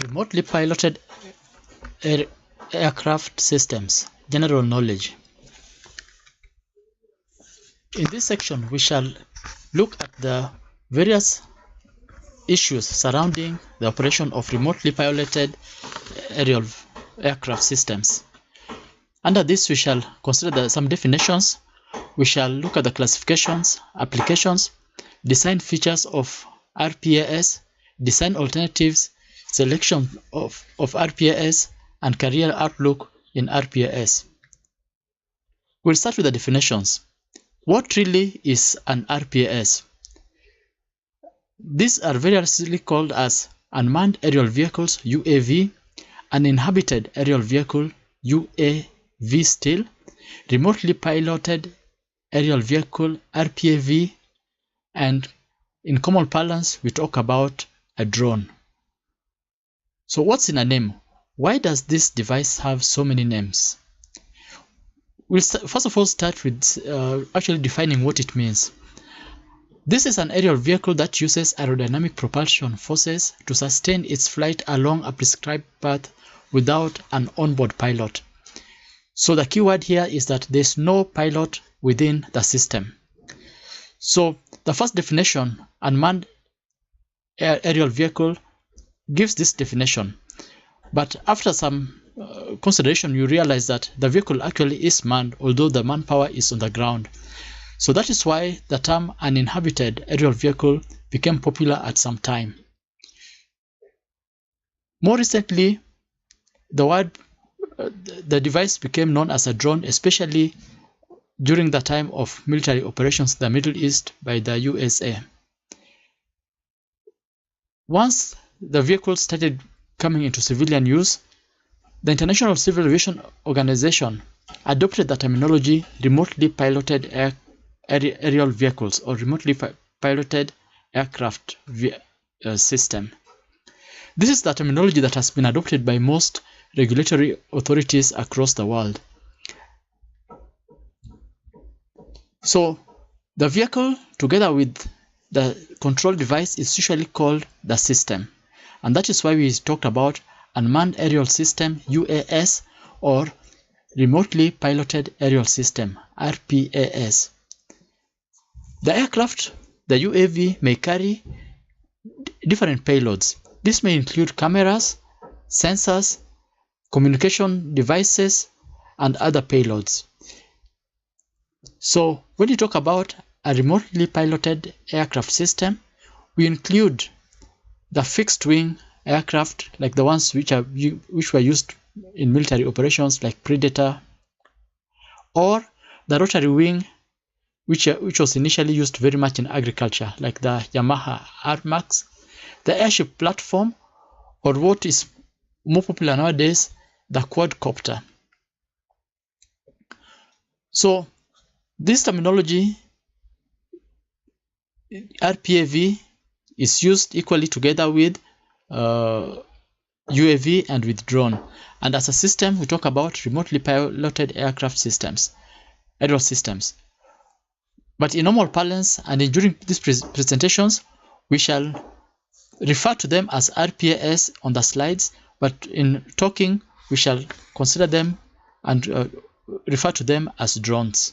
Remotely piloted aircraft systems, general knowledge. In this section, we shall look at the various issues surrounding the operation of remotely piloted aerial aircraft systems. Under this, we shall consider some definitions. We shall look at the classifications, applications, design features of RPAS, design alternatives, selection of RPAS, and career outlook in RPAS. We'll start with the definitions. What really is an RPAS? These are variously called as unmanned aerial vehicles, UAV, uninhabited aerial vehicle, UAV still, remotely piloted aerial vehicle, RPAV, and in common parlance, we talk about a drone. So what's in a name? Why does this device have so many names? We'll first of all start with actually defining what it means. This is an aerial vehicle that uses aerodynamic propulsion forces to sustain its flight along a prescribed path without an onboard pilot. So the key word here is that there's no pilot within the system. So the first definition, unmanned aerial vehicle, gives this definition. But after some consideration, you realize that the vehicle actually is manned, although the manpower is on the ground. So that is why the term uninhabited aerial vehicle became popular at some time. More recently, the device became known as a drone, especially during the time of military operations in the Middle East by the USA. Once the vehicle started coming into civilian use, the International Civil Aviation Organization adopted the terminology remotely piloted aerial vehicles or remotely piloted aircraft system. This is the terminology that has been adopted by most regulatory authorities across the world. So the vehicle together with the control device is usually called the system, and that is why we talked about unmanned aerial system, UAS, or remotely piloted aerial system, RPAS. The aircraft, the UAV, may carry different payloads. This may include cameras, sensors, communication devices, and other payloads. So when you talk about a remotely piloted aircraft system, we include the fixed wing aircraft like the ones which were used in military operations like Predator, or the rotary wing which was initially used very much in agriculture like the Yamaha RMAX, the airship platform, or what is more popular nowadays, the quadcopter. So this terminology, RPAV, is used equally together with UAV and with drone. And as a system, we talk about remotely piloted aircraft systems, aerial systems. But in normal parlance and during these presentations, we shall refer to them as RPAS on the slides, but in talking, we shall consider them and refer to them as drones.